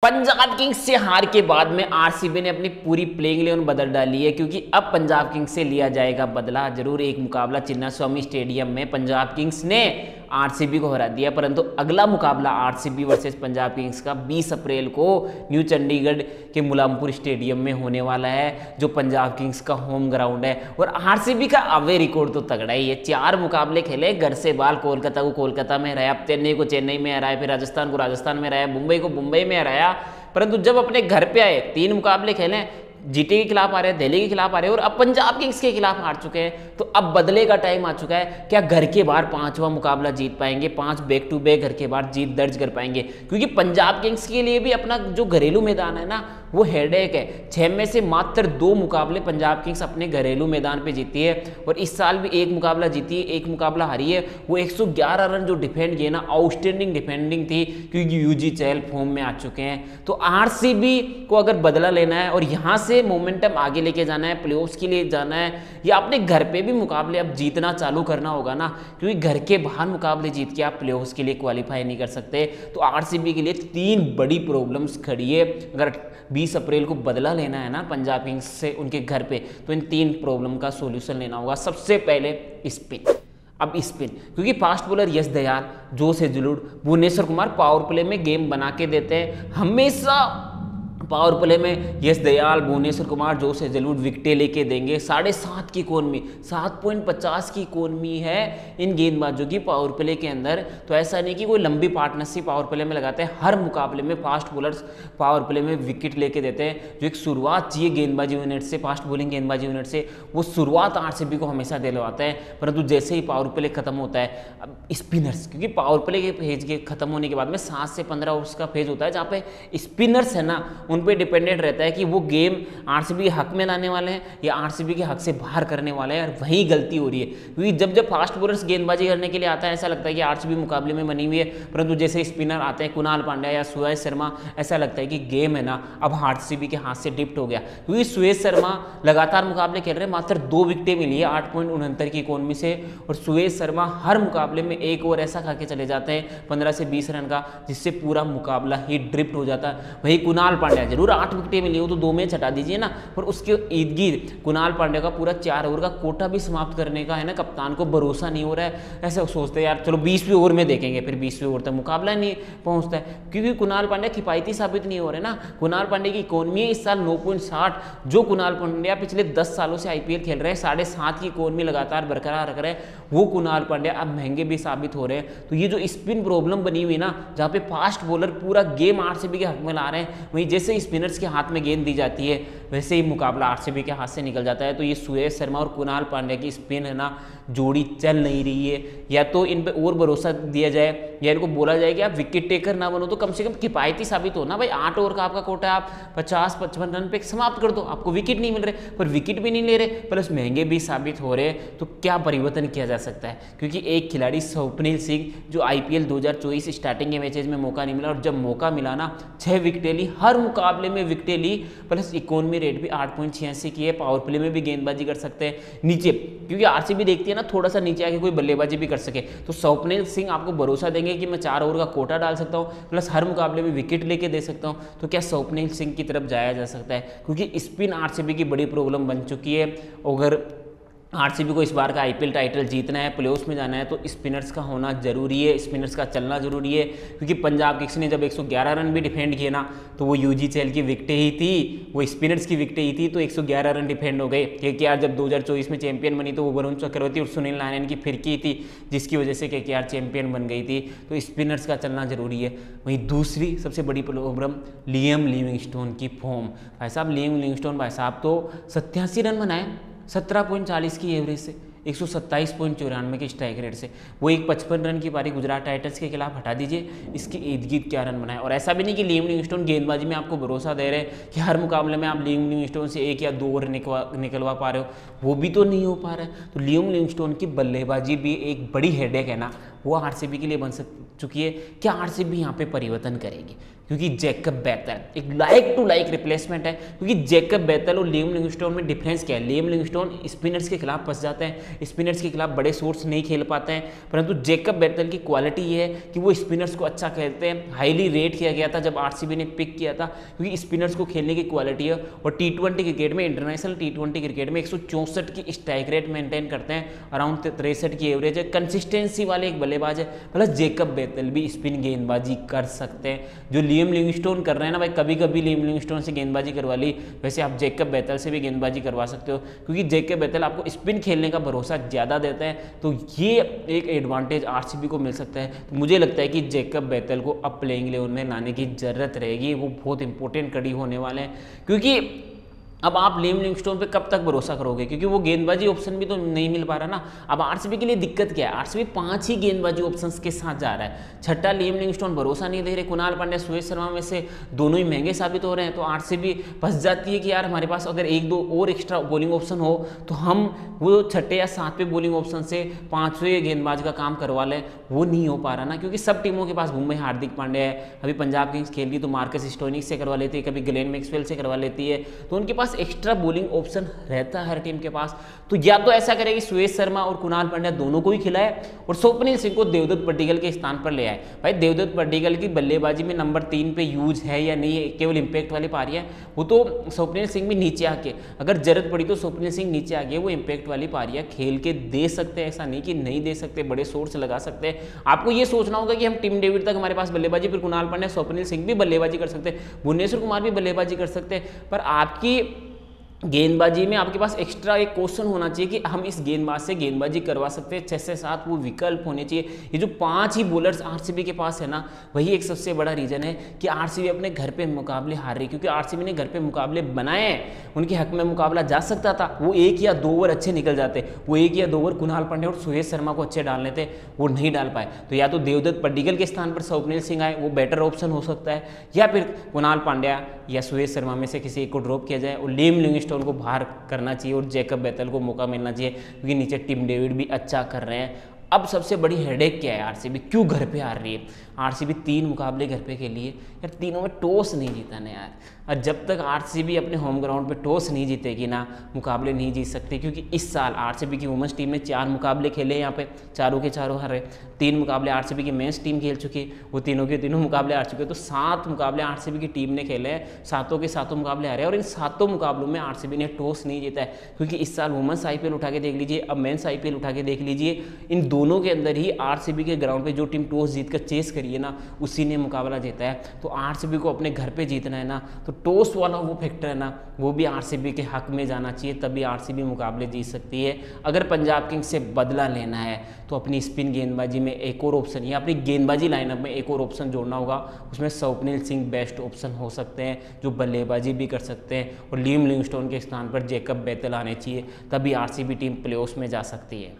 Punjab Kings से हार के बाद में आरसीबी ने अपनी पूरी प्लेइंग 11 बदल डाली है, क्योंकि अब पंजाब किंग्स से लिया जाएगा बदला। जरूर एक मुकाबला चिन्नास्वामी स्टेडियम में पंजाब किंग्स ने आरसीबी को हरा दिया, परंतु अगला मुकाबला आरसीबी वर्सेस पंजाब किंग्स का 20 अप्रैल को न्यू चंडीगढ़ के मुलामपुर स्टेडियम में होने वाला है, जो पंजाब किंग्स का होम ग्राउंड है। और आरसीबी का अवे रिकॉर्ड तो तगड़ा ही है। 4 मुकाबले खेले, घर से बाहर। कोलकाता को कोलकाता में हराया, चेन्नई को चेन्नई में हराया, फिर राजस्थान को राजस्थान में हराया, मुंबई को मुंबई में हराया। परंतु जब अपने घर पे आए 3 मुकाबले खेले, जीटी के खिलाफ आ रहे हैं, दिल्ली के खिलाफ आ रहे हैं और अब पंजाब किंग्स के खिलाफ हार चुके हैं। तो अब बदले का टाइम आ चुका है। क्या घर के बाहर 5वां मुकाबला जीत पाएंगे? 5 बैक टू बैक घर के बाहर जीत दर्ज कर पाएंगे? क्योंकि पंजाब किंग्स के लिए भी अपना जो घरेलू मैदान है ना, वो हेडेक है। 6 में से मात्र 2 मुकाबले पंजाब किंग्स अपने घरेलू मैदान पे जीती है और इस साल भी 1 मुकाबला जीती है, 1 मुकाबला हारी है। वो 111 रन जो डिफेंड किए ना, आउटस्टैंडिंग डिफेंडिंग थी, क्योंकि यूजी चहल फॉर्म में आ चुके हैं। तो आरसीबी को अगर बदला लेना है और यहाँ से मोमेंटम आगे लेके जाना है, प्लेऑफ्स के लिए जाना है, या अपने घर पे भी मुकाबले अब जीतना चालू करना होगा ना, क्योंकि घर के बाहर मुकाबले जीत के आप प्लेऑफ्स के लिए क्वालिफाई नहीं कर सकते। तो आरसीबी के लिए 3 बड़ी प्रॉब्लम्स खड़ी है। अगर 20 अप्रैल को बदला लेना है ना पंजाब किंग्स से उनके घर पे, तो इन 3 प्रॉब्लम का सॉल्यूशन लेना होगा। सबसे पहले स्पिन। अब स्पिन, क्योंकि fast bowler Yash Dayal, Josh Hazlewood, Bhuvneshwar Kumar power play में गेम बना के देते हैं। हमेशा पावर प्ले में यश दयाल, भुवनेश्वर कुमार, जोश हेजलवुड विकेटें लेके देंगे। 7.5 की इकोनॉमी, 7.50 की इकोनॉमी है इन गेंदबाजों की पावर प्ले के अंदर। तो ऐसा नहीं कि कोई लंबी पार्टनरशिप पावर प्ले में लगाते हैं। हर मुकाबले में फास्ट बॉलर्स पावर प्ले में विकेट लेके देते हैं। जो एक शुरुआत चाहिए गेंदबाजी यूनिट से, फास्ट बॉलिंग गेंदबाजी यूनिट से, वो शुरुआत आरसीबी को हमेशा दिलवाता है। परंतु जैसे ही पावर प्ले खत्म होता है, अब स्पिनर्स, क्योंकि पावर प्ले के फेज के खत्म होने के बाद में 7 से 15 ओवर्स का फेज होता है, जहाँ पे स्पिनर्स है ना, उन पे डिपेंडेंट रहता है कि वो गेम आरसीबी के हक में लाने वाले हैं या आरसीबी के हक से बाहर करने वाले हैं। और वही गलती हो रही है, क्योंकि जब फास्ट बॉलर्स गेंदबाजी करने के लिए आता है, ऐसा लगता है कि आरसीबी मुकाबले में बनी हुई है। परंतु जैसे स्पिनर आते हैं, कुणाल पांड्या या सुयश शर्मा, ऐसा लगता है कि गेम है ना अब आरसीबी के हाथ से डिप्ट हो गया। क्योंकि सुयश शर्मा लगातार मुकाबले खेल रहे हैं, मात्र 2 विकेटें मिली है 8.69 की इकोनॉमी से। और सुयश शर्मा हर मुकाबले में एक ओवर ऐसा खा के चले जाते हैं 15 से 20 रन का, जिससे पूरा मुकाबला ही ड्रिफ्ट हो जाता है। वही कुणाल पांड्या, जरूर 8 विकेटें मिली हो तो 2 मैच हटा दीजिए ना, पर उसके इर्द गिर्द कुणाल पांड्या का पूरा 4 ओवर का कोटा भी समाप्त करने का है ना, कप्तान को भरोसा नहीं हो रहा है। ऐसे सोचते हैं यार चलो 20वें ओवर में देखेंगे, फिर 20वें ओवर तक मुकाबला नहीं पहुंचता है, क्योंकि कुणाल पांड्या किफायती साबित नहीं हो रहे ना। कुणाल पांड्या की इकोनॉमी है इस साल 9.60, जो कुणाल पांड्या पिछले 10 सालों से आईपीएल खेल रहे हैं, 7.5 की इकोनॉमी लगातार बरकरार रख रहे हैं, वो कुणाल पांड्या अब महंगे भी साबित हो रहे हैं। तो ये जो स्पिन प्रॉब्लम बनी हुई ना, जहाँ पे फास्ट बॉलर पूरा गेम आरसीबी के हक में ला रहे हैं, वहीं जैसे स्पिनर्स के हाथ में गेंद दी जाती है, वैसे ही मुकाबला आरसीबी के हाथ से निकल जाता है। तो ये सुयश शर्मा और कुणाल पांड्या की स्पिन है ना, जोड़ी चल नहीं रही है। या तो इन पे और भरोसा दिया जाए, या इनको बोला जाए कि आप विकेट टेकर ना बनो, तो कम से कम किफायती साबित हो ना भाई। 8 ओवर का आपका कोटा, आप 50-55 रन पे समाप्त कर दो। आपको विकेट नहीं मिल रहे, पर विकेट भी नहीं ले रहे, प्लस महंगे भी साबित हो रहे हैं। तो क्या परिवर्तन किया जा सकता है? क्योंकि एक खिलाड़ी स्वप्निल सिंह, जो आईपीएल 2024 स्टार्टिंग के मैचेज में मौका नहीं मिला, और जब मौका मिला ना 6 विकेटें ली, हर मुकाबले में विकेटें ली, प्लस इकोनॉमी रेट भी 8.86 की है। पावर प्ले में भी गेंदबाजी कर सकते हैं नीचे, क्योंकि आरसीबी देखती है ना थोड़ा सा नीचे आके कोई बल्लेबाजी भी कर सके। तो स्वप्निल सिंह आपको भरोसा देंगे कि मैं 4 ओवर का कोटा डाल सकता हूँ, प्लस हर मुकाबले में विकेट लेके दे सकता हूँ। तो क्या स्वप्निल सिंह की तरफ जाया जा सकता है? क्योंकि स्पिन आरसीबी की बड़ी प्रॉब्लम बन चुकी है। अगर आरसीबी को इस बार का आईपीएल टाइटल जीतना है, प्लेऑफ्स में जाना है, तो स्पिनर्स का होना जरूरी है, स्पिनर्स का चलना जरूरी है। क्योंकि पंजाब किंग्स ने जब 111 रन भी डिफेंड किए ना, तो वो यूजी चहल की विकेटें ही थी, वो स्पिनर्स की विकेटें ही थी, तो 111 रन डिफेंड हो गए। केकेआर जब 2024 में चैंपियन बनी, तो वो वरुण चक्रवर्ती और सुनील नारायण की फिरकी थी, जिसकी वजह से केकेआर चैंपियन बन गई थी। तो स्पिनर्स का चलना जरूरी है। वहीं दूसरी सबसे बड़ी प्रॉब्लम लियम लिविंगस्टोन की फॉर्म। भाई साहब, लियम लिविंगस्टोन भाई साहब तो 87 रन बनाए 17.40 की एवरेज से, 127.94 के स्ट्राइक रेट से। वो एक 55 रन की पारी गुजरात टाइटंस के खिलाफ हटा दीजिए, इसके इर्द गिर्द क्या रन बनाए। और ऐसा भी नहीं कि लियम लिविंगस्टोन गेंदबाजी में आपको भरोसा दे रहे हैं कि हर मुकाबले में आप लियम लिविंगस्टोन से 1 या 2 ओवर निकलवा पा रहे हो, वो भी तो नहीं हो पा रहा है। तो लियम लिविंगस्टोन की बल्लेबाजी भी एक बड़ी हेडेक है ना, वो आरसीबी के लिए बन चुकी है। क्या आरसीबी यहाँ पे परिवर्तन करेगी? क्योंकि जैकब बेथल एक लाइक टू लाइक रिप्लेसमेंट है। क्योंकि जैकब बेथल और लियम लिविंगस्टोन में डिफरेंस क्या है, लियम लिविंगस्टोन स्पिनर्स के खिलाफ फंस जाते हैं, स्पिनर्स के खिलाफ बड़े शॉट्स नहीं खेल पाते हैं, परंतु जैकब बेथल की क्वालिटी ये है कि वो स्पिनर्स को अच्छा खेलते हैं। हाईली रेट किया गया था जब आरसीबी ने पिक किया था, क्योंकि स्पिनर्स को खेलने की क्वालिटी है। और टी20 क्रिकेट में, इंटरनेशनल टी20 क्रिकेट में 164 की स्ट्राइक रेट मेंटेन करते हैं, अराउंड 63 की एवरेज है, कंसिस्टेंसी वाले एक बल्लेबाज है। प्लस जैकब बेथल भी स्पिन गेंदबाजी कर सकते हैं, जो लियम लिविंगस्टोन कर रहे हैं ना भाई। कभी कभी लियम लिविंगस्टोन से गेंदबाजी करवा ली, वैसे आप जैकब बेथल से भी गेंदबाजी करवा सकते हो, क्योंकि जैकब बेथल आपको स्पिन खेलने का भरोसा ज़्यादा देता है। तो ये एक एडवांटेज आरसीबी को मिल सकता है। तो मुझे लगता है कि जैकब बेथल को अब प्लेइंग 11 में लाने की जरूरत रहेगी, वो बहुत इंपॉर्टेंट कड़ी होने वाले हैं। क्योंकि अब आप लियम लिविंगस्टोन पे कब तक भरोसा करोगे, क्योंकि वो गेंदबाजी ऑप्शन भी तो नहीं मिल पा रहा ना। अब आरसीबी के लिए दिक्कत क्या है, आरसीबी 5 ही गेंदबाजी ऑप्शंस के साथ जा रहा है। छठा लियम लिविंगस्टोन भरोसा नहीं दे रहे, कुणाल पांड्या, सुरेश शर्मा में से दोनों ही महंगे साबित हो रहे हैं। तो आरसीबी फंस जाती है कि यार हमारे पास अगर 1-2 और एक्स्ट्रा बॉलिंग ऑप्शन हो तो हम वो छठे या सातवें बॉलिंग ऑप्शन से 5वें गेंदबाज का काम करवा लें। वो नहीं हो पा रहा ना, क्योंकि सब टीमों के पास मुंबई हार्दिक पांड्या है, अभी पंजाब किंग्स खेल रही तो मार्कस स्टोइनिस से करवा लेती है, कभी ग्लेन मैक्सवेल से करवा लेती है। तो उनके पास एक्स्ट्रा बॉलिंग ऑप्शन रहता है हर टीम के पास। तो या तो ऐसा करेगी सुरेश शर्मा और कुणाल पांड्या दोनों को ही खिलाए और स्वप्निल सिंह को देवदत्त पड्डीकल के स्थान पर ले आए। भाई देवदत्त पड्डीकल की बल्लेबाजी में नंबर 3 पे यूज है या नहीं है, केवल इंपैक्ट वाली पारियां, वो तो स्वप्निल सिंह भी नीचे आके अगर जरूरत पड़ी तो स्वप्निल सिंह नीचे आके वो इंपैक्ट वाली पारियां खेल के दे सकते हैं। ऐसा नहीं कि नहीं दे सकते, बड़े शॉट्स लगा सकते हैं। आपको ये सोचना होगा कि हम टिम डेविड तक हमारे पास बल्लेबाजी, फिर कुणाल पांड्या, स्वप्निल सिंह भी बल्लेबाजी कर सकते हैं, भुवनेश्वर कुमार भी बल्लेबाजी कर सकते हैं। पर आपकी गेंदबाजी में आपके पास एक्स्ट्रा एक क्वेश्चन होना चाहिए कि हम इस गेंदबाज से गेंदबाजी करवा सकते हैं। 6 से 7 वो विकल्प होने चाहिए। ये जो 5 ही बॉलर्स आरसीबी के पास है ना, वही एक सबसे बड़ा रीजन है कि आरसीबी अपने घर पे मुकाबले हार रही, क्योंकि आरसीबी ने घर पे मुकाबले बनाए हैं। उनके हक में मुकाबला जा सकता था, वो 1 या 2 ओवर अच्छे निकल जाते, वो 1 या 2 ओवर कुणाल पांड्या और सुरेश शर्मा को अच्छे डालने थे, वो नहीं डाल पाए। तो या तो देवदत्त पड्डीकल के स्थान पर स्वप्निल सिंह आए, वो बेटर ऑप्शन हो सकता है, या फिर कुणाल पांड्या या सुरेश शर्मा में से किसी एक को ड्रॉप किया जाए और लियम लिविंगस्टोन को बाहर करना चाहिए और जैकब बेथल को मौका मिलना चाहिए, क्योंकि नीचे टिम डेविड भी अच्छा कर रहे हैं। अब सबसे बड़ी हेडेक क्या है, आरसीबी क्यों घर पे हार रही है। आरसीबी 3 मुकाबले घर पे खेली है यार, तीनों में टॉस नहीं जीता ना यार। और जब तक आरसीबी अपने होम ग्राउंड पे टॉस नहीं जीतेगी ना, मुकाबले नहीं जीत सकते। क्योंकि इस साल आरसीबी की वुमेंस टीम ने 4 मुकाबले खेले, यहाँ पे चारों के चारों हारे। 3 मुकाबले आरसीबी की मेंस टीम खेल चुकी, वो तीनों के तीनों मुकाबले हार चुके। तो 7 मुकाबले आरसीबी की टीम ने खेले हैं, 7 के 7 मुकाबले हारे, और इन 7 मुकाबलों में आरसीबी ने टॉस नहीं जीता है। क्योंकि इस साल वुमेंस आईपीएल उठा के देख लीजिए, अब मेंस आईपीएल उठा के देख लीजिए, इन दोनों के अंदर ही आरसीबी के ग्राउंड पे जो टीम टॉस जीत कर चेस करी है ना, उसी ने मुकाबला जीता है। तो आरसीबी को अपने घर पे जीतना है ना, तो टॉस वाला वो फैक्टर है ना, वो भी आरसीबी के हक में जाना चाहिए, तभी आरसीबी मुकाबले जीत सकती है। अगर पंजाब किंग्स से बदला लेना है तो अपनी स्पिन गेंदबाजी में एक और ऑप्शन, या अपनी गेंदबाजी लाइनअप में एक और ऑप्शन जोड़ना होगा। उसमें स्वप्निल सिंह बेस्ट ऑप्शन हो सकते हैं, जो बल्लेबाजी भी कर सकते हैं, और लियम लिविंगस्टोन के स्थान पर जैकब बेथल आने चाहिए, तभी आरसीबी टीम प्लेऑफ्स में जा सकती है।